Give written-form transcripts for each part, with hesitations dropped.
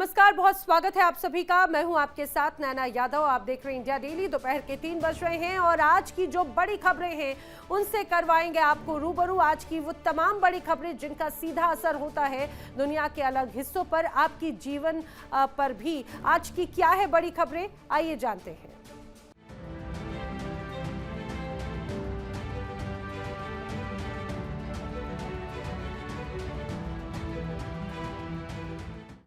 नमस्कार, बहुत स्वागत है आप सभी का। मैं हूं आपके साथ नैना यादव। आप देख रहे हैं इंडिया डेली। दोपहर के 3 बज रहे हैं और आज की जो बड़ी खबरें हैं उनसे करवाएंगे आपको रूबरू। आज की वो तमाम बड़ी खबरें जिनका सीधा असर होता है दुनिया के अलग हिस्सों पर, आपकी जीवन पर भी। आज की क्या है बड़ी खबरें, आइए जानते हैं।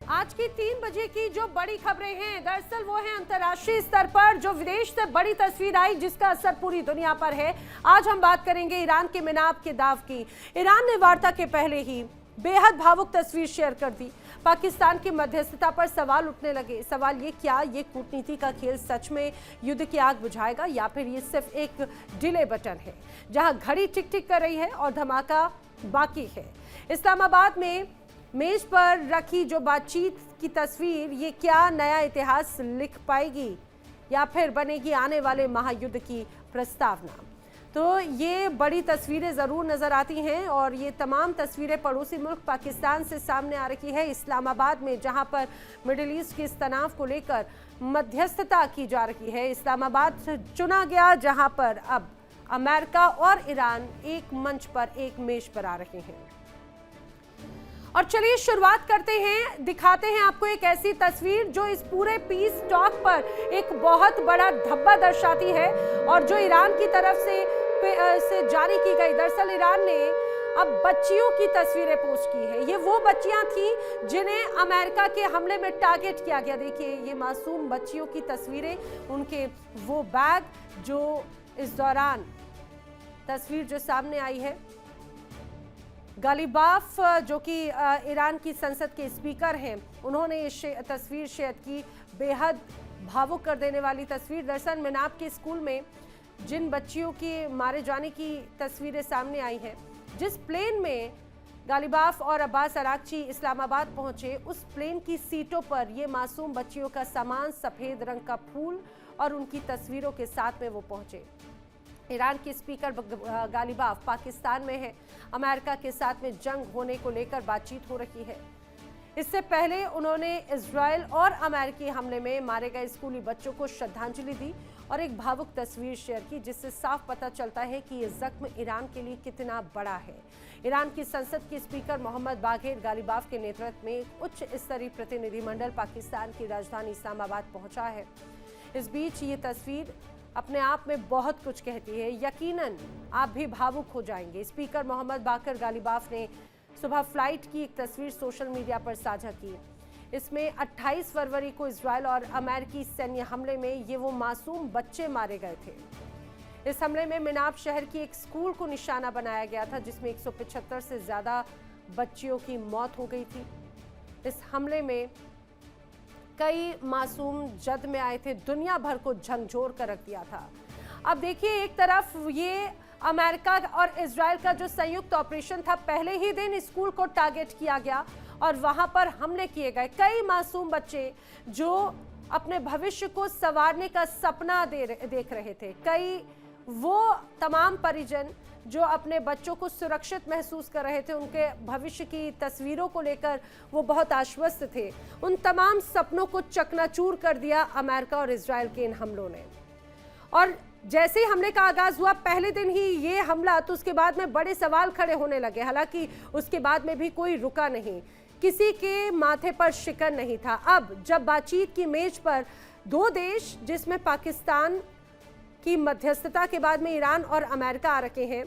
आज की 3 बजे की जो बड़ी खबरें हैं, दरअसल वो है अंतर्राष्ट्रीय स्तर पर जो विदेश से बड़ी तस्वीर आई जिसका असर पूरी दुनिया पर है। आज हम बात करेंगे ईरान के मिनाब के दाव की। ईरान ने वार्ता के पहले ही बेहद भावुक तस्वीर शेयर कर दी। पाकिस्तान की मध्यस्थता पर सवाल उठने लगे। सवाल ये, क्या ये कूटनीति का खेल सच में युद्ध की आग बुझाएगा या फिर ये सिर्फ एक डिले बटन है जहां घड़ी टिक टिक कर रही है और धमाका बाकी है। इस्लामाबाद में मेज पर रखी जो बातचीत की तस्वीर, ये क्या नया इतिहास लिख पाएगी या फिर बनेगी आने वाले महायुद्ध की प्रस्तावना। तो ये बड़ी तस्वीरें ज़रूर नज़र आती हैं और ये तमाम तस्वीरें पड़ोसी मुल्क पाकिस्तान से सामने आ रही है। इस्लामाबाद में जहां पर मिडिल ईस्ट के इस तनाव को लेकर मध्यस्थता की जा रही है, इस्लामाबाद चुना गया जहां पर अब अमेरिका और ईरान एक मंच पर, एक मेज पर आ रहे हैं। और चलिए शुरुआत करते हैं, दिखाते हैं आपको एक ऐसी तस्वीर जो इस पूरे पीस टॉक पर एक बहुत बड़ा धब्बा दर्शाती है और जो ईरान की तरफ से जारी की गई। दरअसल ईरान ने अब बच्चियों की तस्वीरें पोस्ट की है। ये वो बच्चियां थी जिन्हें अमेरिका के हमले में टारगेट किया गया। देखिए ये मासूम बच्चियों की तस्वीरें, उनके वो बैग जो इस दौरान तस्वीर जो सामने आई है। गालिबाफ जो कि ईरान की संसद के स्पीकर हैं, उन्होंने ये तस्वीर शेयर की। बेहद भावुक कर देने वाली तस्वीर। दरअसल मिनाब के स्कूल में जिन बच्चियों के मारे जाने की तस्वीरें सामने आई हैं, जिस प्लेन में गालिबाफ और अब्बास अरागची इस्लामाबाद पहुंचे, उस प्लेन की सीटों पर ये मासूम बच्चियों का सामान, सफ़ेद रंग का फूल और उनकी तस्वीरों के साथ में वो पहुंचे। ईरान के स्पीकर गालिबाफ पाकिस्तान में है। अमेरिका के साथ में जंग होने को लेकर बातचीत हो रही है। इससे पहले उन्होंने इजरायल और अमेरिकी हमले में मारे गए स्कूली बच्चों को श्रद्धांजलि दी और एक भावुक तस्वीर शेयर की, जिससे साफ पता चलता है कि ये जख्म ईरान के लिए कितना बड़ा है। ईरान की संसद के स्पीकर मोहम्मद बाघेर गालिबाफ के नेतृत्व में एक उच्च स्तरीय प्रतिनिधिमंडल पाकिस्तान की राजधानी इस्लामाबाद पहुंचा है। इस बीच ये तस्वीर अपने आप में बहुत कुछ कहती है। यकीनन आप भी भावुक हो जाएंगे। स्पीकर मोहम्मद बाकर गालिबाफ ने सुबह फ्लाइट की एक तस्वीर सोशल मीडिया पर साझा की। इसमें 28 फरवरी को इजरायल और अमेरिकी सैन्य हमले में ये वो मासूम बच्चे मारे गए थे। इस हमले में मिनाब शहर की एक स्कूल को निशाना बनाया गया था, जिसमें 175 से ज़्यादा बच्चियों की मौत हो गई थी। इस हमले में कई मासूम जद में आए थे, दुनिया भर को झकझोर कर रख दिया था। अब देखिए, एक तरफ ये अमेरिका और इजरायल का जो संयुक्त ऑपरेशन था, पहले ही दिन स्कूल को टारगेट किया गया और वहां पर हमले किए गए। कई मासूम बच्चे जो अपने भविष्य को संवारने का सपना देख रहे थे, कई वो तमाम परिजन जो अपने बच्चों को सुरक्षित महसूस कर रहे थे, उनके भविष्य की तस्वीरों को लेकर वो बहुत आश्वस्त थे, उन तमाम सपनों को चकनाचूर कर दिया अमेरिका और इजरायल के इन हमलों ने। और जैसे ही हमले का आगाज हुआ, पहले दिन ही ये हमला, तो उसके बाद में बड़े सवाल खड़े होने लगे। हालांकि उसके बाद में भी कोई रुका नहीं, किसी के माथे पर शिकन नहीं था। अब जब बातचीत की मेज पर दो देश, जिसमें पाकिस्तान की मध्यस्थता के बाद में ईरान और अमेरिका आ रखे हैं,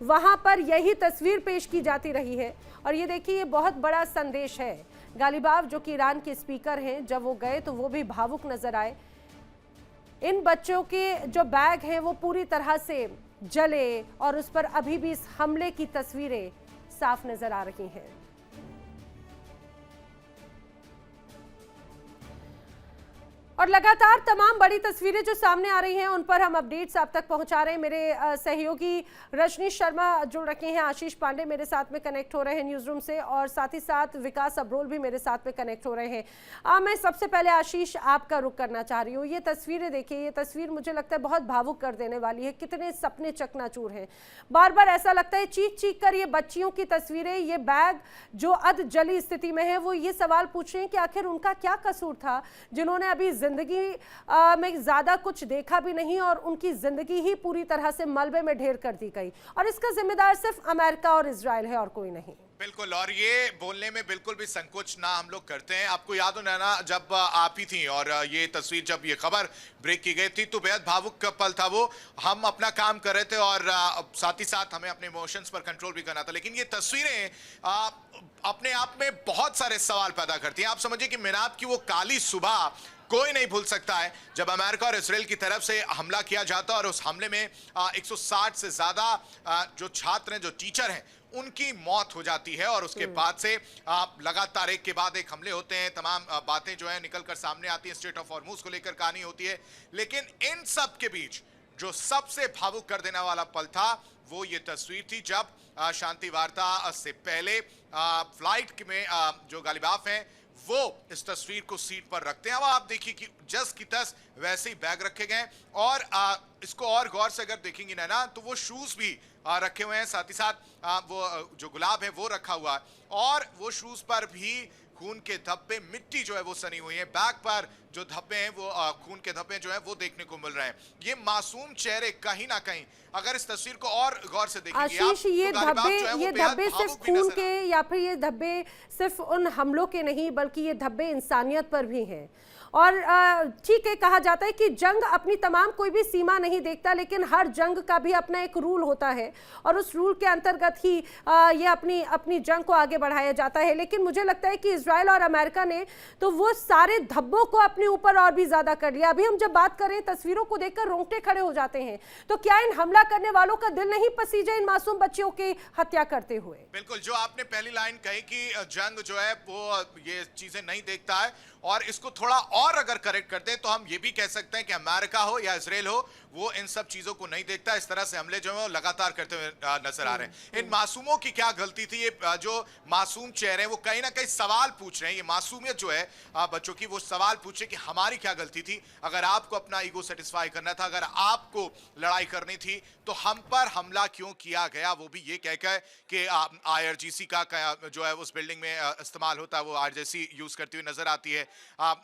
वहां पर यही तस्वीर पेश की जाती रही है। और ये देखिए, ये बहुत बड़ा संदेश है। गालिबाफ जो कि ईरान के स्पीकर हैं, जब वो गए तो वो भी भावुक नजर आए। इन बच्चों के जो बैग हैं वो पूरी तरह से जले और उस पर अभी भी इस हमले की तस्वीरें साफ नजर आ रही हैं। और लगातार तमाम बड़ी तस्वीरें जो सामने आ रही हैं उन पर हम अपडेट्स आप तक पहुंचा रहे हैं। मेरे सहयोगी रजनी शर्मा जुड़ रखे हैं, आशीष पांडे मेरे साथ में कनेक्ट हो रहे हैं न्यूज़ रूम से, और साथ ही साथ विकास अब्रोल भी मेरे साथ में कनेक्ट हो रहे हैं। मैं सबसे पहले आशीष आपका रुख करना चाह रही हूँ। ये तस्वीरें देखिए, ये तस्वीर मुझे लगता है बहुत भावुक कर देने वाली है। कितने सपने चकनाचूर हैं, बार बार ऐसा लगता है चीख चीख कर ये बच्चियों की तस्वीरें, ये बैग जो अध जली स्थिति में है, वो ये सवाल पूछ रहे हैं कि आखिर उनका क्या कसूर था, जिन्होंने अभी जिंदगी में ज्यादा कुछ देखा भी नहीं और उनकी जिंदगी ही पूरी तरह से मलबे में ढेर कर दी गई, और इसका जिम्मेदार सिर्फ अमेरिका और इजराइल है और कोई नहीं। बिल्कुल, और ये बोलने में बिल्कुल भी संकोच ना हम लोग करते हैं। आपको याद हो ना, जब आप ही थी और ये तस्वीर, जब ये खबर ब्रेक की गई थी तो बेहद भावुक पल था वो। हम अपना काम कर रहे थे और साथ ही साथ हमें अपने इमोशंस पर कंट्रोल भी करना था, लेकिन ये तस्वीरें अपने आप में बहुत सारे सवाल पैदा करती हैं। आप समझिए कि मिनाब की वो काली सुबह कोई नहीं भूल सकता है, जब अमेरिका और इसराइल की तरफ से हमला किया जाता और उस हमले में 160 से ज्यादा जो छात्र हैं, जो टीचर हैं, उनकी मौत हो जाती है। और उसके बाद से लगातार एक के बाद एक हमले होते हैं, तमाम बातें जो है निकल कर सामने आती हैं, स्ट्रेट ऑफ हॉर्मुज को लेकर कहानी होती है। लेकिन इन सब के बीच जो सबसे भावुक कर देने वाला पल था वो ये तस्वीर थी, जब शांति वार्ता से पहले फ्लाइट में जो गालिबाफ हैं वो इस तस्वीर को सीट पर रखते हैं। अब आप देखिए कि जस की तस वैसे ही बैग रखे गए, और इसको और गौर से अगर देखेंगे ना तो वो शूज भी रखे हुए हैं, साथ ही साथ वो जो गुलाब है वो रखा हुआ है, और वो शूज पर भी खून के धब्बे, मिट्टी जो है वो सनी हुई है। बैग पर जो धब्बे हैं वो खून के धब्बे जो है वो देखने को मिल रहे हैं। ये मासूम चेहरे कहीं ना कहीं अगर इस तस्वीर को और गौर से देखेंगे आशीष, ये धब्बे सिर्फ खून के या फिर ये धब्बे सिर्फ उन हमलों के नहीं, बल्कि ये धब्बे इंसानियत पर भी हैं। और ठीक है, कहा जाता है कि जंग अपनी तमाम कोई भी सीमा नहीं देखता, लेकिन हर जंग का भी अपना एक रूल होता है और उस रूल के अंतर्गत ही ये अपनी अपनी जंग को आगे बढ़ाया जाता है। लेकिन मुझे लगता है कि इजराइल और अमेरिका ने तो वो सारे धब्बों को अपने ऊपर और भी ज्यादा कर लिया। अभी हम जब बात करें, तस्वीरों को देखकर रोंगटे खड़े हो जाते हैं। तो क्या इन हमला करने वालों का दिल नहीं पसीजा इन मासूम बच्चियों की हत्या करते हुए? बिल्कुल, जो आपने पहली लाइन कही कि जंग जो है वो ये चीजें नहीं देखता है, और इसको थोड़ा और अगर करेक्ट करते हैं तो हम ये भी कह सकते हैं कि अमेरिका हो या इजराइल हो, वो इन सब चीजों को नहीं देखता। इस तरह से हमले जो है वो लगातार करते हुए नजर आ रहे हैं। इन मासूमों की क्या गलती थी? ये जो मासूम चेहरे हैं वो कहीं ना कहीं सवाल पूछ रहे हैं। ये मासूमियत जो है बच्चों की, वो सवाल पूछे कि हमारी क्या गलती थी? अगर आपको अपना ईगो सेटिस्फाई करना था, अगर आपको लड़ाई करनी थी, तो हम पर हमला क्यों किया गया? वो भी ये कहकर कि IRGC का जो है उस बिल्डिंग में इस्तेमाल होता है, वो IRGC यूज करती हुई नजर आती है।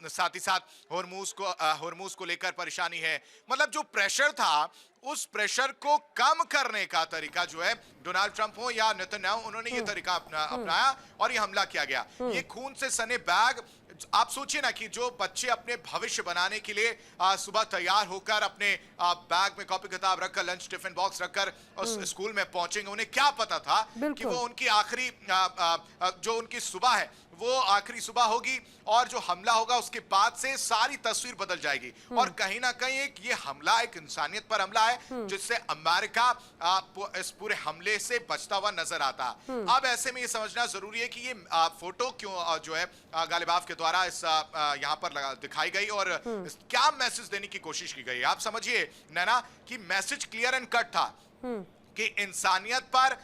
साथ ही साथ होर्मुज को लेकर परेशानी है। मतलब जो प्रेशर था, उस प्रेशर को कम करने का तरीका जो है, डोनाल्ड ट्रंप हो या नेतन्याहू, उन्होंने ये तरीका अपनाया और ये हमला किया गया। ये खून से सने बैग, आप सोचिए ना कि जो बच्चे अपने भविष्य बनाने के लिए सुबह तैयार होकर अपने बैग में कॉपी किताब रखकर, लंच टिफिन बॉक्स रखकर उस स्कूल में पहुंचेंगे, उन्हें क्या पता था कि वो उनकी आखिरी जो उनकी सुबह है वो आखिरी सुबह होगी, और जो हमला होगा उसके बाद से सारी तस्वीर बदल जाएगी। और कहीं ना कहीं एक ये हमला एक इंसानियत पर हमला है, जिससे अमेरिका इस पूरे हमले से बचता हुआ नजर आता। अब ऐसे में ये समझना जरूरी है कि ये फोटो क्यों जो है गालिबाफ के द्वारा इस यहाँ पर दिखाई गई, और क्या मैसेज देने की कोशिश की गई। आप समझिए नैना कि मैसेज क्लियर एंड कट था कि इंसानियत पर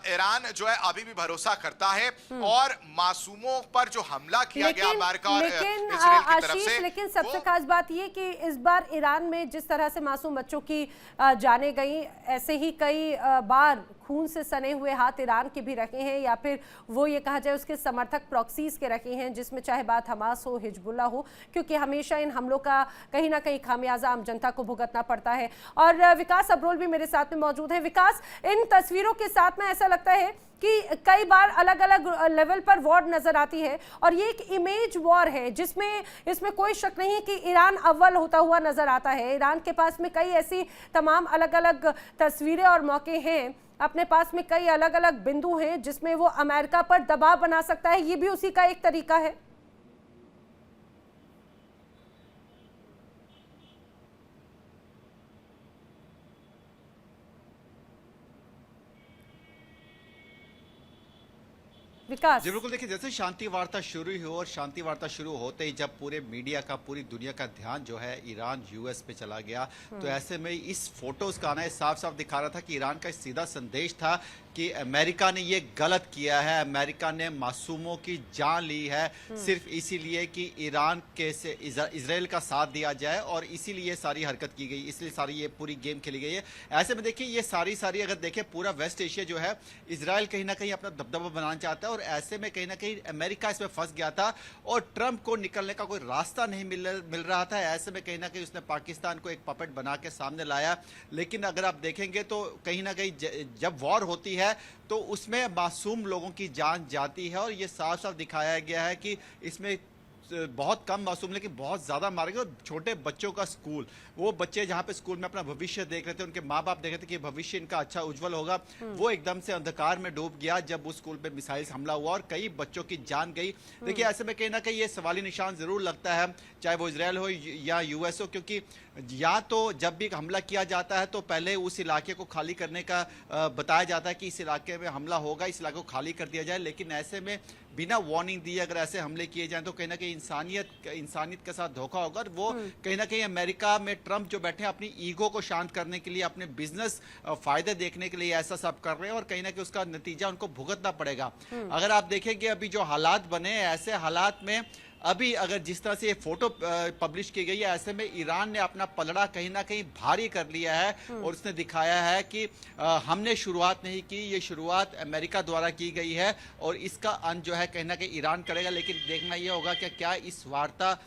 ईरान जो है अभी भी भरोसा करता है, और मासूमों पर जो हमला किया गया अमेरिका और इजराइल की तरफ से। लेकिन सबसे खास बात ये कि इस बार ईरान में जिस तरह से मासूम बच्चों की जाने गई, ऐसे ही कई बार खून से सने हुए हाथ ईरान के भी रखे हैं, या फिर वो ये कहा जाए उसके समर्थक प्रॉक्सीज के रखे हैं, जिसमें चाहे बात हमास हो, हिजबुल्ला हो, क्योंकि हमेशा इन हमलों का कहीं ना कहीं खामियाजा आम जनता को भुगतना पड़ता है। और विकास अब्रोल भी मेरे साथ में मौजूद है। विकास, इन तस्वीरों के साथ में ऐसा लगता है कि कई बार अलग अलग लेवल पर वॉर नजर आती है, और ये एक इमेज वॉर है जिसमें इसमें कोई शक नहीं है कि ईरान अव्वल होता हुआ नजर आता है। ईरान के पास में कई ऐसी तमाम अलग अलग तस्वीरें और मौके हैं, अपने पास में कई अलग अलग बिंदु हैं जिसमें वो अमेरिका पर दबाव बना सकता है। ये भी उसी का एक तरीका है। विकास जी बिल्कुल, देखिए जैसे शांति वार्ता शुरू हुई और शांति वार्ता शुरू होते ही जब पूरे मीडिया का, पूरी दुनिया का ध्यान जो है ईरान यूएस पे चला गया, तो ऐसे में इस फोटोज का आना साफ साफ दिखा रहा था कि ईरान का सीधा संदेश था कि अमेरिका ने ये गलत किया है, अमेरिका ने मासूमों की जान ली है सिर्फ इसीलिए कि ईरान के से इजराइल का साथ दिया जाए, और इसीलिए सारी हरकत की गई, इसलिए सारी ये पूरी गेम खेली गई है। ऐसे में देखिए ये सारी अगर देखें पूरा वेस्ट एशिया जो है इजराइल कहीं ना कहीं अपना दबदबा बनाना चाहता है, और ऐसे में कहीं ना कहीं अमेरिका इसमें फंस गया था और ट्रंप को निकलने का कोई रास्ता नहीं मिल रहा था। ऐसे में कहीं ना कहीं उसने पाकिस्तान को एक पपेट बना के सामने लाया। लेकिन अगर आप देखेंगे तो कहीं ना कहीं जब वॉर होती है तो उसमें मासूम लोगों की जान जाती है, और ये साफ साफ दिखाया गया है कि इसमें बहुत कम मासूम लेकिन बहुत ज्यादा मारे गए। और छोटे बच्चों का स्कूल, वो बच्चे जहाँ पे स्कूल में अपना भविष्य देख रहे थे, उनके माँ बाप देख रहे थे कि भविष्य इनका अच्छा उज्जवल होगा, वो एकदम से अंधकार में डूब गया जब उस स्कूल पे मिसाइल हमला हुआ और कई बच्चों की जान गई। देखिए ऐसे में कहीं ना कहीं ये सवाली निशान जरूर लगता है, चाहे वो इजराइल हो या यूएस हो, क्योंकि या तो जब भी हमला किया जाता है तो पहले उस इलाके को खाली करने का बताया जाता है कि इस इलाके में हमला होगा, इस इलाके को खाली कर दिया जाए। लेकिन ऐसे में बिना वार्निंग दिए अगर ऐसे हमले किए जाएं तो कहीं ना कहीं इंसानियत के साथ धोखा होगा। और वो कहीं ना कहीं अमेरिका में ट्रंप जो बैठे हैं अपनी ईगो को शांत करने के लिए, अपने बिजनेस फायदे देखने के लिए ऐसा सब कर रहे हैं, और कहीं ना कहीं उसका नतीजा उनको भुगतना पड़ेगा। अगर आप देखेंगे अभी जो हालात बने, ऐसे हालात में अभी अगर जिस तरह से ये फोटो पब्लिश की गई है, ऐसे में ईरान ने अपना पलड़ा कहीं ना कहीं भारी कर लिया है, और उसने दिखाया है कि हमने शुरुआत नहीं की, ये शुरुआत अमेरिका द्वारा की गई है और इसका अंत जो है कहीं ना कहीं ईरान करेगा। लेकिन देखना ये होगा कि क्या इस वार्ता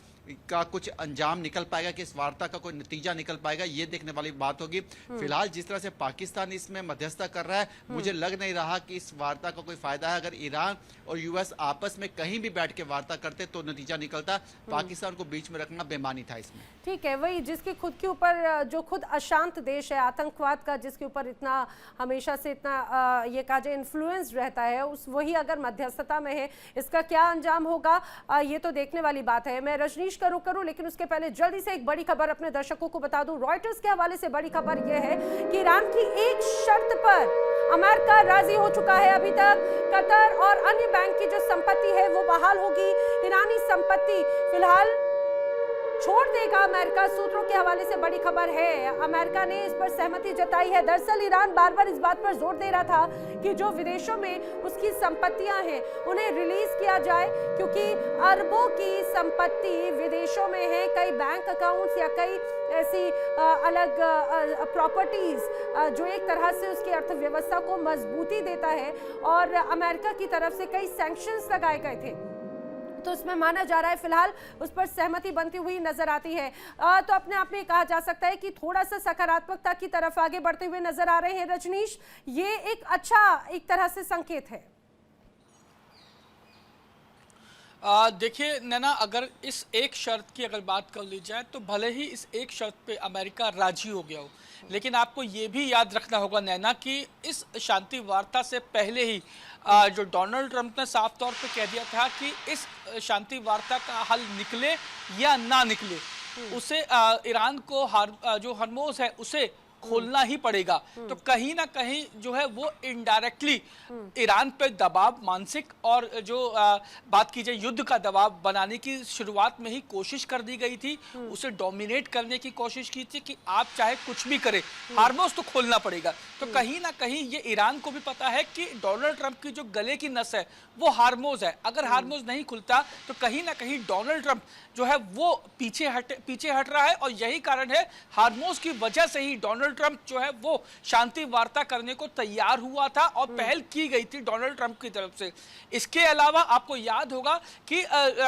का कुछ अंजाम निकल पाएगा, कि इस वार्ता का कोई नतीजा निकल पाएगा, ये देखने वाली बात होगी। फिलहाल जिस तरह से पाकिस्तान इसमें मध्यस्थता कर रहा है, मुझे लग नहीं रहा कि इस वार्ता का कोई फायदा है। अगर ईरान और यूएस आपस में कहीं भी बैठ के वार्ता करते तो नतीजा निकलता। पाकिस्तान को बीच में रखना बेमानी था इसमें। ठीक है, वही जिसके खुद के ऊपर, जो खुद अशांत देश है, आतंकवाद का जिसके ऊपर इतना हमेशा से इतना ये कहा जाए इन्फ्लुएंस रहता है, उस वही अगर मध्यस्थता में है, इसका क्या अंजाम होगा ये तो देखने वाली बात है। मैं रजनीश करूं लेकिन उसके पहले जल्दी से एक बड़ी खबर अपने दर्शकों को बता दूं। रॉयटर्स के हवाले से बड़ी खबर यह है कि ईरान की एक शर्त पर अमेरिका राजी हो चुका है। अभी तक कतर और अन्य बैंक की जो संपत्ति है वो बहाल होगी। ईरानी संपत्ति फिलहाल छोड़ देगा अमेरिका, सूत्रों के हवाले से बड़ी खबर है। अमेरिका ने इस पर सहमति जताई है। दरअसल ईरान बार बार इस बात पर जोर दे रहा था कि जो विदेशों में उसकी संपत्तियां हैं उन्हें रिलीज किया जाए, क्योंकि अरबों की संपत्ति विदेशों में है। कई बैंक अकाउंट्स या कई ऐसी अलग प्रॉपर्टीज जो एक तरह से उसकी अर्थव्यवस्था को मजबूती देता है, और अमेरिका की तरफ से कई सैंक्शंस लगाए गए थे, तो इसमें माना जा रहा है फिलहाल उस पर सहमति बनती हुई नजर आती है। तो अपने आप में कहा जा सकता है कि थोड़ा सा सकारात्मकता की तरफ आगे बढ़ते हुए नजर आ रहे हैं रजनीश। ये एक अच्छा एक तरह से संकेत है। देखिए नैना, अगर इस एक शर्त की अगर बात कर ली जाए तो भले ही इस एक शर्त पे अमेरिका राजी हो गया हो, लेकिन आपको ये भी याद रखना होगा नैना कि इस शांति वार्ता से पहले ही जो डोनाल्ड ट्रंप ने साफ तौर पे कह दिया था कि इस शांति वार्ता का हल निकले या ना निकले, उसे ईरान को जो हरमोज है उसे खोलना ही पड़ेगा। तो कहीं ना कहीं जो है वो इनडायरेक्टली ईरान पे दबाव, मानसिक और जो बात की जाए युद्ध का दबाव बनाने की शुरुआत में ही कोशिश कर दी गई थी। उसे डोमिनेट करने की कोशिश की थी कि आप चाहे कुछ भी करें, हार्मोज तो खोलना पड़ेगा। तो कहीं ना कहीं ये ईरान को भी पता है कि डोनाल्ड ट्रंप की जो गले की नस है वो हार्मोज है। अगर हार्मोज नहीं खुलता तो कहीं ना कहीं डोनाल्ड ट्रंप जो है वो पीछे हट रहा है, और यही कारण है हार्मोज की वजह से ही डोनाल्ड ट्रंप जो है वो शांति वार्ता करने को तैयार हुआ था और पहल की गई थी डोनाल्ड ट्रंप की तरफ से। इसके अलावा आपको याद होगा कि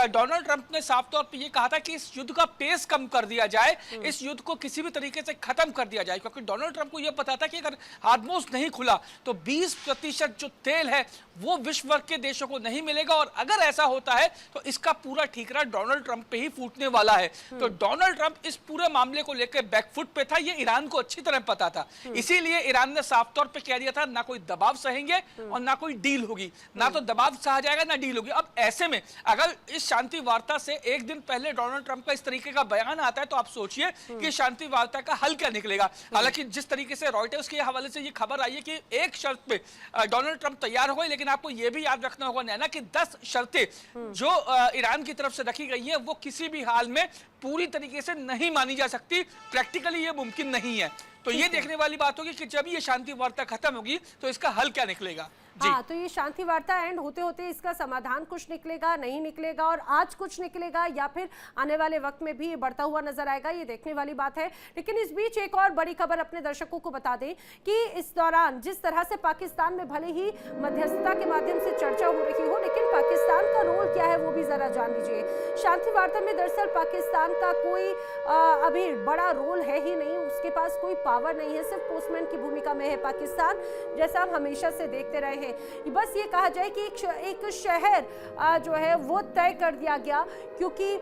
डोनाल्ड ट्रंप ने साफ तौर पे ये कहा था कि इस युद्ध का पेस कम कर दिया जाए, इस युद्ध को किसी भी तरीके से खत्म कर दिया जाए, क्योंकि डोनाल्ड ट्रंप को यह पता था कि अगर हार्मोज नहीं खुला तो 20% जो तेल है वो विश्व भर के देशों को नहीं मिलेगा, और अगर ऐसा होता है तो इसका पूरा ठीकरा डोनाल्ड ट्रंप पे ही फूटने वाला है। तो डोनाल्ड ट्रंप इस पूरे मामले को लेकर बैकफुट पे था, ये ईरान को अच्छी तरह पता था। इसीलिए ईरान ने साफ तौर पे कह दिया था ना कोई दबाव सहेंगे और ना कोई डील होगी, ना तो दबाव सहा जाएगा ना डील होगी। अब ऐसे में अगर इस शांति वार्ता से एक दिन पहले डोनाल्ड ट्रंप का इस तरीके का बयान आता है तो आप सोचिए कि शांति वार्ता का हल क्या निकलेगा। हालांकि जिस तरीके से रॉयटर्स के हवाले से ये खबर आई है कि एक शर्त पे डोनाल्ड ट्रंप तैयार हो गए, लेकिन आपको यह भी याद रखना होगा नैना कि 10 शर्तें जो ईरान की तरफ से रखी गई है वो किसी भी हाल में पूरी तरीके से नहीं मानी जा सकती, प्रैक्टिकली ये मुमकिन नहीं है। तो ये देखने वाली बात होगी कि जब ये शांति वार्ता खत्म होगी तो इसका हल क्या निकलेगा। हाँ, तो ये शांति वार्ता एंड होते होते इसका समाधान कुछ निकलेगा, नहीं निकलेगा, और आज कुछ निकलेगा या फिर आने वाले वक्त में भी ये बढ़ता हुआ नजर आएगा, ये देखने वाली बात है। लेकिन इस बीच एक और बड़ी खबर अपने दर्शकों को बता दें कि इस दौरान जिस तरह से पाकिस्तान में भले ही मध्यस्थता के माध्यम से चर्चा हो रही हो, लेकिन पाकिस्तान का रोल क्या है वो भी जरा जान लीजिए। शांति वार्ता में दरअसल पाकिस्तान का कोई अभी बड़ा रोल है ही नहीं, उसके पास कोई पावर नहीं है, सिर्फ पोस्टमैन की भूमिका में है पाकिस्तान, जैसा हम हमेशा से देखते रहे हैं। बस ये कहा जाए कि एक शहर जो है वो तय कर दिया गया, क्योंकि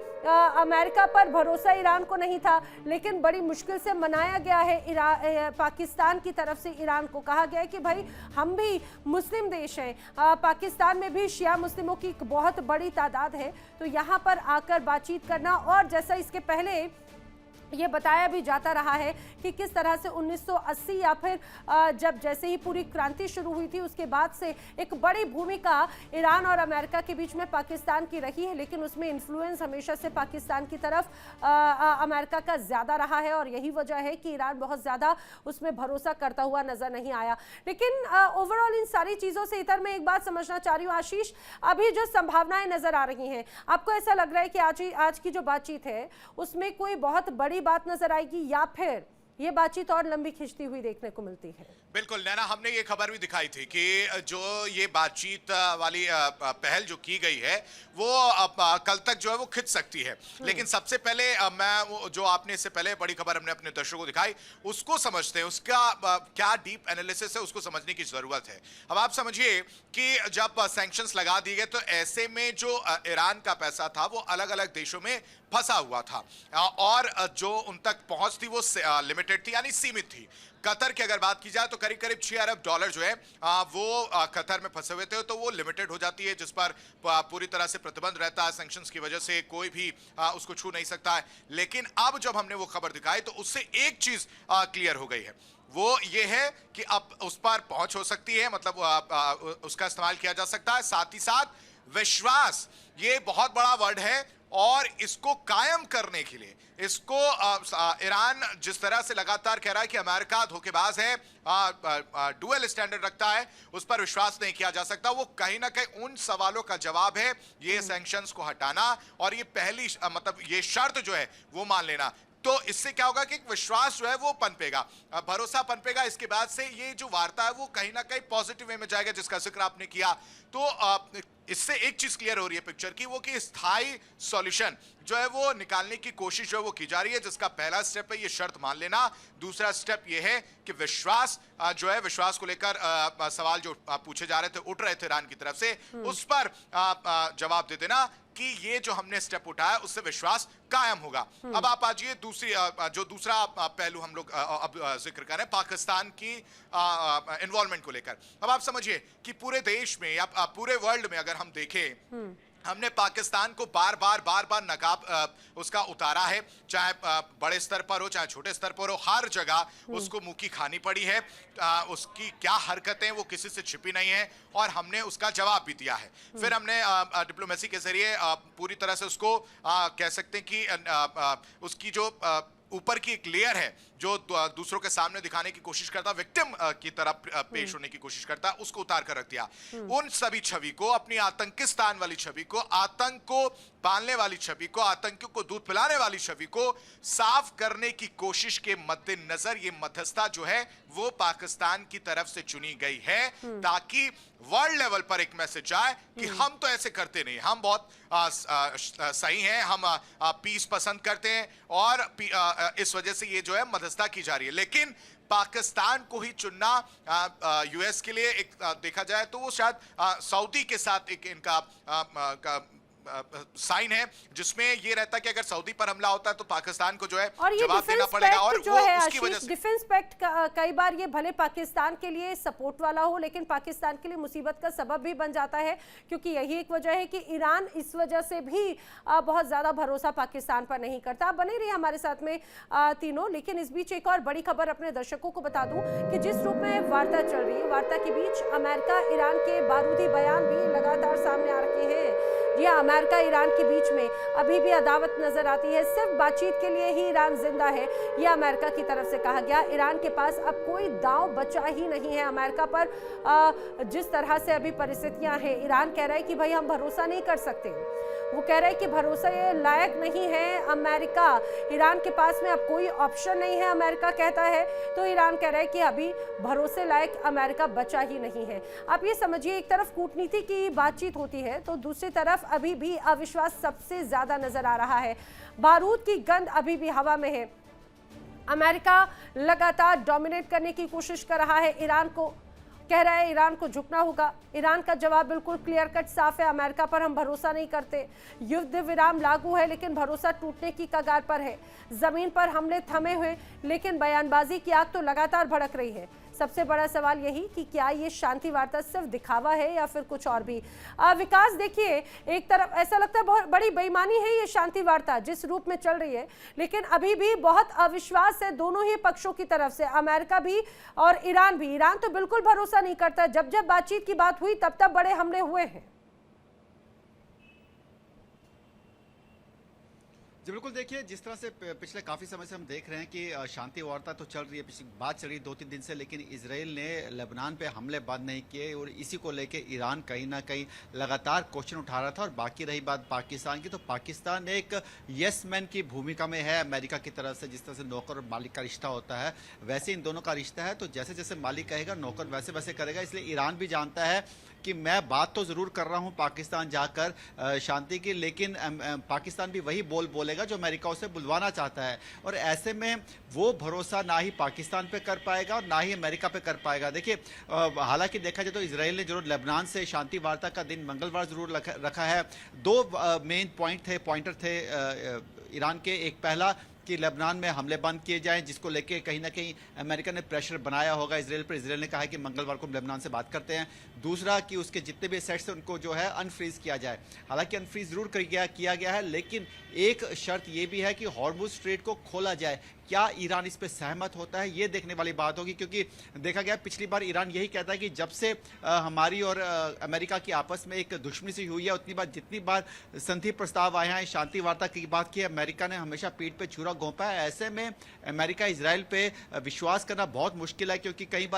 अमेरिका पर भरोसा ईरान को नहीं था, लेकिन बड़ी मुश्किल से मनाया गया है। पाकिस्तान की तरफ से ईरान को कहा गया है कि भाई हम भी मुस्लिम देश हैं, पाकिस्तान में भी शिया मुस्लिमों की बहुत बड़ी तादाद है, तो यहाँ पर आकर बातचीत करना। और जैसा इसके पहले ये बताया भी जाता रहा है कि किस तरह से 1980 या फिर जब जैसे ही पूरी क्रांति शुरू हुई थी उसके बाद से एक बड़ी भूमिका ईरान और अमेरिका के बीच में पाकिस्तान की रही है, लेकिन उसमें इन्फ्लुएंस हमेशा से पाकिस्तान की तरफ अमेरिका का ज़्यादा रहा है, और यही वजह है कि ईरान बहुत ज़्यादा उसमें भरोसा करता हुआ नज़र नहीं आया। लेकिन ओवरऑल इन सारी चीज़ों से इधर मैं एक बात समझना चाह रही हूँ आशीष, अभी जो संभावनाएं नज़र आ रही हैं, आपको ऐसा लग रहा है कि आज की जो बातचीत है उसमें कोई बहुत बड़ी बात नजर आएगी या फिर ये बातचीत और लंबी खिंचती हुई देखने को मिलती है? बिल्कुल नैना, हमने ये खबर भी दिखाई थी कि जो ये बातचीत वाली पहल जो की गई है वो कल तक जो है वो खिंच सकती है। लेकिन सबसे पहले मैं जो आपने इससे पहले बड़ी खबर हमने अपने दर्शकों को दिखाई उसको समझते हैं, उसका क्या डीप एनालिसिस है उसको समझने की जरूरत है। अब आप समझिए कि जब सैंक्शंस लगा दिए गए तो ऐसे में जो ईरान का पैसा था वो अलग अलग देशों में फंसा हुआ था, और जो उन तक पहुंच थी वो लिमिटेड थी, यानी सीमित थी। कतर की अगर बात की जाए तो करीब करीब 6 अरब डॉलर जो है वो कतर में फंसे हुए थे, तो वो लिमिटेड हो जाती है, जिस पर पूरी तरह से प्रतिबंध रहता है। सैंक्शंस की वजह से कोई भी उसको छू नहीं सकता है। लेकिन अब जब हमने वो खबर दिखाई तो उससे एक चीज क्लियर हो गई है, वो ये है कि अब उस पर पहुंच हो सकती है, मतलब उसका इस्तेमाल किया जा सकता है। साथ ही साथ विश्वास, ये बहुत बड़ा वर्ड है, और इसको कायम करने के लिए इसको ईरान जिस तरह से लगातार कह रहा है कि अमेरिका धोखेबाज है, डुअल स्टैंडर्ड रखता है, उस पर विश्वास नहीं किया जा सकता, वो कहीं ना कहीं उन सवालों का जवाब है ये सैंक्शंस को हटाना, और ये पहली मतलब ये शर्त जो है वो मान लेना। तो इससे क्या होगा कि विश्वास जो है वो पनपेगा, भरोसा पनपेगा। इसके बाद से ये जो वार्ता है वो कहीं ना कहीं पॉजिटिव वे में जाएगा, जिसका जिक्र आपने किया। तो इससे एक चीज क्लियर हो रही है पिक्चर की, वो कि स्थायी सॉल्यूशन जो है वो निकालने की कोशिश जो है वो की जा रही है, जिसका पहला स्टेप है ये शर्त मान लेना। दूसरा स्टेप ये है कि विश्वास जो है, विश्वास को लेकर सवाल जो पूछे जा रहे थे, उठ रहे थे ईरान की तरफ से, उस पर जवाब दे देना कि ये जो हमने स्टेप उठाया उससे विश्वास कायम होगा। अब आप आजिए दूसरा पहलू हम लोग अब जिक्र कर रहे हैं, पाकिस्तान की इन्वॉल्वमेंट को लेकर। अब आप समझिए कि पूरे देश में या पूरे वर्ल्ड में अगर हम देखें, हमने पाकिस्तान को बार बार नकाब उसका उतारा है, चाहे बड़े स्तर पर हो चाहे छोटे स्तर पर हो, हर जगह उसको मुंह की खानी पड़ी है। उसकी क्या हरकतें वो किसी से छिपी नहीं है, और हमने उसका जवाब भी दिया है। फिर हमने डिप्लोमेसी के जरिए पूरी तरह से उसको कह सकते हैं कि उसकी जो ऊपर की एक लेयर है जो दूसरों के सामने दिखाने की कोशिश करता, विक्टिम की तरह पेश होने की कोशिश करता, उसको उतार कर रख दिया। उन सभी छवि को, अपनी आतंकिस्तान वाली छवि को, आतंक को पालने वाली छवि को, आतंकियों को दूध पिलाने वाली छवि को साफ करने की कोशिश के मद्देनजर ये मध्यस्थता जो है वो पाकिस्तान की तरफ से चुनी गई है, ताकि वर्ल्ड लेवल पर एक मैसेज आए कि हम तो ऐसे करते नहीं, हम बहुत सही हैं, हम पीस पसंद करते हैं, और इस वजह से ये जो है मध्यस्थता की जा रही है। लेकिन पाकिस्तान को ही चुनना यूएस के लिए एक देखा जाए तो वो शायद सऊदी के साथ एक इनका साइन है जिसमें ये रहता है कि अगर सऊदी पर हमला होता है तो पाकिस्तान को जो है और ये जवाब देना पड़ेगा, और जो वो है उसकी वजह से डिफेंस पैक्ट कई बार ये भले पाकिस्तान के लिए सपोर्ट वाला हो लेकिन पाकिस्तान के लिए मुसीबत का सबब भी बन जाता है, क्योंकि यही एक वजह है कि ईरान इस वजह से भी बहुत ज्यादा भरोसा पाकिस्तान पर नहीं करता। बने रहिए हमारे साथ में तीनों। लेकिन इस बीच एक और बड़ी खबर अपने दर्शकों को बता दूं कि जिस रूप में वार्ता चल रही है, वार्ता के बीच अमेरिका ईरान के बारूदी बयान भी लगातार सामने आ रखे हैं। यह अमेरिका ईरान के बीच में अभी भी अदावत नजर आती है, सिर्फ बातचीत के लिए ही ईरान जिंदा है, यह अमेरिका की तरफ से कहा गया। ईरान के पास अब कोई दांव बचा ही नहीं है अमेरिका पर। जिस तरह से अभी परिस्थितियां हैं, ईरान कह रहा है कि भाई हम भरोसा नहीं कर सकते, वो कह रहा है कि भरोसा ये लायक नहीं है अमेरिका, ईरान के पास में अब कोई ऑप्शन नहीं है, अमेरिका कहता है। तो ईरान कह रहा है कि अभी भरोसे लायक अमेरिका बचा ही नहीं है। आप ये समझिए, एक तरफ कूटनीति की बातचीत होती है तो दूसरी तरफ अभी भी अविश्वास सबसे ज्यादा नजर आ रहा है। बारूद की गंध अभी भी हवा में है। अमेरिका लगातार डोमिनेट करने की कोशिश कर रहा है, ईरान को कह रहा है ईरान को झुकना होगा। ईरान का जवाब बिल्कुल क्लियर कट साफ है, अमेरिका पर हम भरोसा नहीं करते। युद्ध विराम लागू है लेकिन भरोसा टूटने की कगार पर है। जमीन पर हमले थमे हुए लेकिन बयानबाजी की आग तो लगातार भड़क रही है। सबसे बड़ा सवाल यही कि क्या ये शांति वार्ता सिर्फ दिखावा है या फिर कुछ और भी। विकास, देखिए एक तरफ ऐसा लगता है बहुत बड़ी बेईमानी है ये शांति वार्ता जिस रूप में चल रही है, लेकिन अभी भी बहुत अविश्वास है दोनों ही पक्षों की तरफ से, अमेरिका भी और ईरान भी। ईरान तो बिल्कुल भरोसा नहीं करता, जब जब बातचीत की बात हुई तब तब बड़े हमले हुए हैं। जी बिल्कुल, देखिए जिस तरह से पिछले काफ़ी समय से हम देख रहे हैं कि शांति वार्ता तो चल रही है, पिछली बात चल रही है 2-3 दिन से, लेकिन इजराइल ने लेबनान पे हमले बंद नहीं किए और इसी को लेके ईरान कहीं ना कहीं लगातार क्वेश्चन उठा रहा था। और बाकी रही बात पाकिस्तान की, तो पाकिस्तान एक यस मैन की भूमिका में है अमेरिका की तरफ से। जिस तरह से नौकर और मालिक का रिश्ता होता है वैसे इन दोनों का रिश्ता है, तो जैसे जैसे मालिक कहेगा नौकर वैसे वैसे करेगा। इसलिए ईरान भी जानता है कि मैं बात तो ज़रूर कर रहा हूं पाकिस्तान जाकर शांति की, लेकिन पाकिस्तान भी वही बोलेगा जो अमेरिका उसे बुलवाना चाहता है। और ऐसे में वो भरोसा ना ही पाकिस्तान पे कर पाएगा और ना ही अमेरिका पे कर पाएगा। देखिए हालांकि देखा जाए तो इजराइल ने जरूर लेबनान से शांति वार्ता का दिन मंगलवार जरूर रखा है। 2 मेन पॉइंटर थे ईरान के। एक पहला कि लेबनान में हमले बंद किए जाएं, जिसको लेके कहीं ना कहीं अमेरिका ने प्रेशर बनाया होगा इजराइल पर। इजराइल ने कहा है कि मंगलवार को हम लेबनान से बात करते हैं। दूसरा कि उसके जितने भी एसेट्स हैं उनको जो है अनफ्रीज किया जाए। हालांकि अनफ्रीज जरूर किया गया है, लेकिन एक शर्त यह भी है कि हॉर्मुज स्ट्रेट को खोला जाए। क्या ईरान इस पर सहमत होता है, ये देखने वाली बात होगी, क्योंकि देखा गया पिछली बार ईरान यही कहता है कि जब से हमारी और अमेरिका की आपस में एक दुश्मनी सी हुई है, उतनी बार जितनी बार संधि प्रस्ताव आए हैं, शांति वार्ता की बात की, अमेरिका ने हमेशा पीठ पे छुरा घोंपा है। ऐसे में अमेरिका इजराइल पे विश्वास करना बहुत मुश्किल है, क्योंकि कई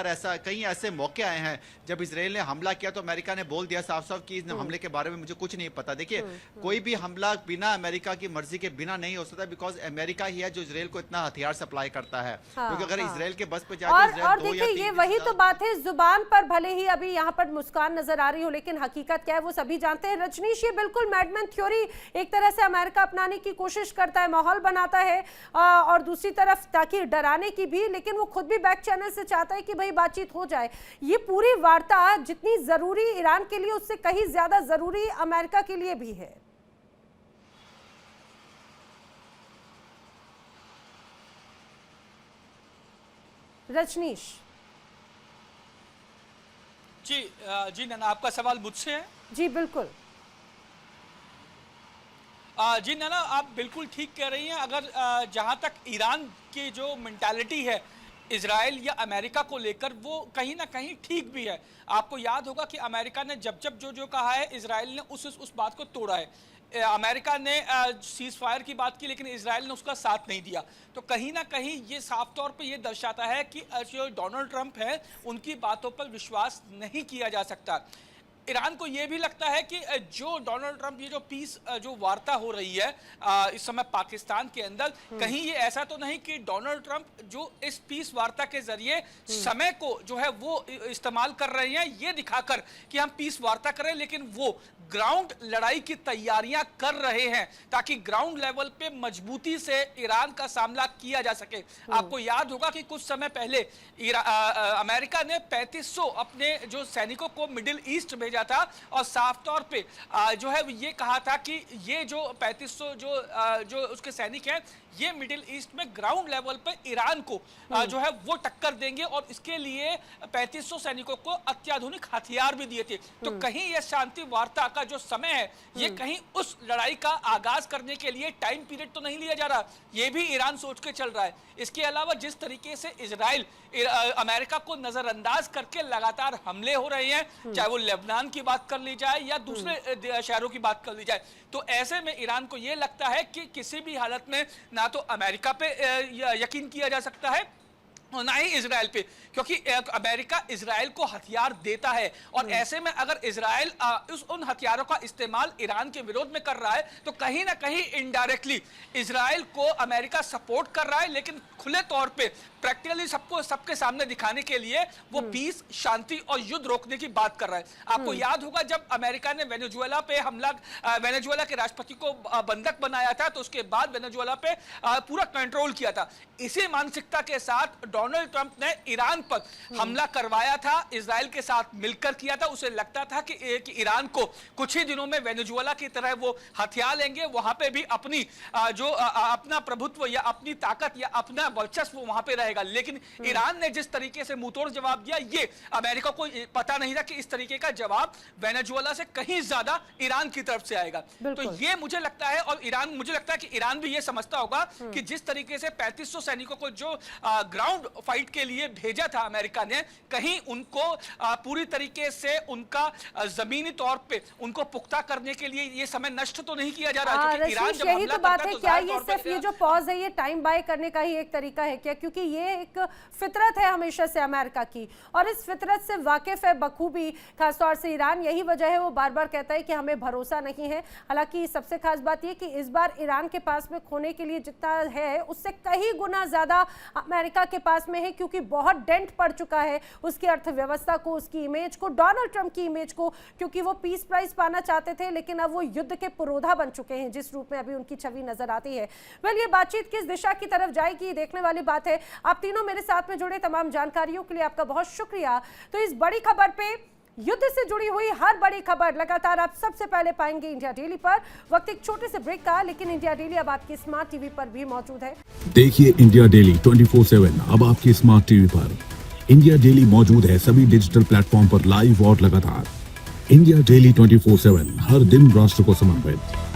ऐसे मौके आए हैं जब इजराइल ने हमला किया तो अमेरिका ने बोल दिया साफ साफ कि इस हमले के बारे में मुझे कुछ नहीं पता। देखिए कोई भी हमला बिना अमेरिका की मर्जी के बिना नहीं हो सकता, बिकॉज अमेरिका ही है जो इजराइल को इतना हथियार सप्लाई करता है। क्योंकि अगर इजराइल के बस पे जाए और देखिए ये वही तो बात है, जुबान पर भले ही अभी यहाँ पर मुस्कान नजर आ रही हो लेकिन हकीकत क्या है वो सभी जानते हैं। रजनीश, ये बिल्कुल मैडमैन थ्योरी एक तरह से अमेरिका अपनाने की कोशिश करता है, माहौल बनाता है और दूसरी तरफ ताकि डराने की भी, लेकिन वो खुद भी बैक चैनल से चाहता है कि भाई बातचीत हो जाए। ये पूरी वार्ता जितनी जरूरी ईरान के लिए उससे कहीं ज्यादा जरूरी अमेरिका के लिए भी है। रजनीश जी नैना, आपका सवाल मुझसे है? जी बिल्कुल। जी नैना, आप बिल्कुल ठीक कह रही हैं। अगर जहां तक ईरान की जो मेंटालिटी है इजराइल या अमेरिका को लेकर, वो कहीं ना कहीं ठीक भी है। आपको याद होगा कि अमेरिका ने जब जो कहा है, इजराइल ने उस बात को तोड़ा है। अमेरिका ने सीज फायर की बात की लेकिन इजराइल ने उसका साथ नहीं दिया। तो कहीं ना कहीं ये साफ तौर पे ये दर्शाता है कि जो डोनाल्ड ट्रंप है उनकी बातों पर विश्वास नहीं किया जा सकता। ईरान को यह भी लगता है कि जो डोनाल्ड ट्रंप, ये जो पीस जो वार्ता हो रही है इस समय पाकिस्तान के अंदर, कहीं ये ऐसा तो नहीं कि डोनाल्ड ट्रंप जो इस पीस वार्ता के जरिए समय को जो है वो इस्तेमाल कर रहे हैं ये दिखाकर कि हम पीस वार्ता करें, लेकिन वो ग्राउंड लड़ाई की तैयारियां कर रहे हैं ताकि ग्राउंड लेवल पे मजबूती से ईरान का सामना किया जा सके। आपको याद होगा कि कुछ समय पहले अमेरिका ने 3500 अपने जो सैनिकों को मिडिल ईस्ट भेजा भेजा था और साफ तौर पे जो है ये कहा था कि ये जो 3500 जो उसके सैनिक हैं ये मिडिल ईस्ट में ग्राउंड लेवल पे ईरान को जो है वो टक्कर देंगे और इसके लिए 3500 सैनिकों को अत्याधुनिक हथियार भी दिए थे। तो कहीं यह शांति वार्ता का जो समय है ये कहीं उस लड़ाई का आगाज करने के लिए टाइम पीरियड तो नहीं लिया जा रहा, ये भी ईरान सोच के चल रहा है। इसके अलावा जिस तरीके से इजराइल अमेरिका को नजरअंदाज करके लगातार हमले हो रहे हैं, चाहे वो लेबनान की बात कर ली जाए या दूसरे शहरों की बात कर ली जाए, तो ऐसे में ईरान को यह लगता है कि किसी भी हालत में ना तो अमेरिका पे यकीन किया जा सकता है और ना ही इजराइल पे, क्योंकि अमेरिका इजराइल को हथियार देता है और ऐसे में अगर इजराइल उन हथियारों का इस्तेमाल ईरान के विरोध में कर रहा है तो कहीं ना कहीं इनडायरेक्टली इजराइल को अमेरिका सपोर्ट कर रहा है, लेकिन खुले तौर पे प्रैक्टिकली सबके सामने दिखाने के लिए वो पीस, शांति और युद्ध रोकने की बात कर रहा है। आपको याद होगा जब अमेरिका ने वेनेजुएला पे हमला, वेनेजुएला के राष्ट्रपति को बंधक बनाया था तो उसके बाद वेनेजुएला पे पूरा कंट्रोल किया था। इसी मानसिकता के साथ डोनाल्ड ट्रंप ने ईरान पर हमला करवाया था, इजराइल के साथ मिलकर किया था। उसे लगता था कि ईरान को कुछ ही दिनों में वेनेजुएला की तरह वो हथियार लेंगे, वहां पे भी अपनी अपना प्रभुत्व या अपनी ताकत या अपना वर्चस्व वहां पे रहेगा। लेकिन ईरान ने जिस तरीके से मुंहतोड़ जवाब दिया, ये अमेरिका को पता नहीं था कि इस तरीके का जवाब वेनेजुएला से कहीं ज्यादा ईरान की तरफ से आएगा। तो ये मुझे लगता है, और ईरान, मुझे लगता है कि ईरान भी ये समझता होगा कि जिस तरीके से 3500 सैनिकों को जो ग्राउंड फाइट के लिए भेजा था अमेरिका ने, कहीं उनको पूरी तरीके से उनका जमीनी तौर पे उनको पुख्ता करने के लिए ये समय नष्ट तो नहीं किया जा रहा है। क्योंकि ईरान जब हमला करता है तो क्या ये सिर्फ ये जो पॉज है ये टाइम बाय करने का ही एक तरीका है क्या? क्योंकि ये एक फितरत है हमेशा से अमेरिका की और इस फितरत से वाकिफ है बखूबी, खासतौर से ईरान। यही वजह है वो बार बार कहता है कि हमें भरोसा नहीं है। हालांकि सबसे खास बात ये कि इस बार ईरान के पास में खोने के लिए जितना है उससे कई गुना ज्यादा अमेरिका के पास में है, क्योंकि बहुत डेंट पड़ चुका है उसकी अर्थव्यवस्था को, उसकी इमेज को, डोनाल्ड ट्रंप की इमेज को, क्योंकि वो पीस प्राइज पाना चाहते थे लेकिन अब वो युद्ध के पुरोधा बन चुके हैं जिस रूप में अभी उनकी छवि नजर आती है। वेल, ये बातचीत किस दिशा की तरफ जाएगी देखने वाली बात है। आप तीनों मेरे साथ में जुड़े, तमाम जानकारियों के लिए आपका बहुत शुक्रिया। तो इस बड़ी खबर पे, युद्ध से जुड़ी हुई हर बड़ी खबर लगातार आप सबसे पहले पाएंगे इंडिया डेली पर। वक्त एक छोटे से ब्रेक का, लेकिन इंडिया डेली अब आपकी स्मार्ट टीवी पर भी मौजूद है। देखिए इंडिया डेली 24/7 अब आपकी स्मार्ट टीवी पर। इंडिया डेली मौजूद है सभी डिजिटल प्लेटफॉर्म पर लाइव और लगातार। इंडिया डेली 24/7 हर दिन राष्ट्र को समर्पित।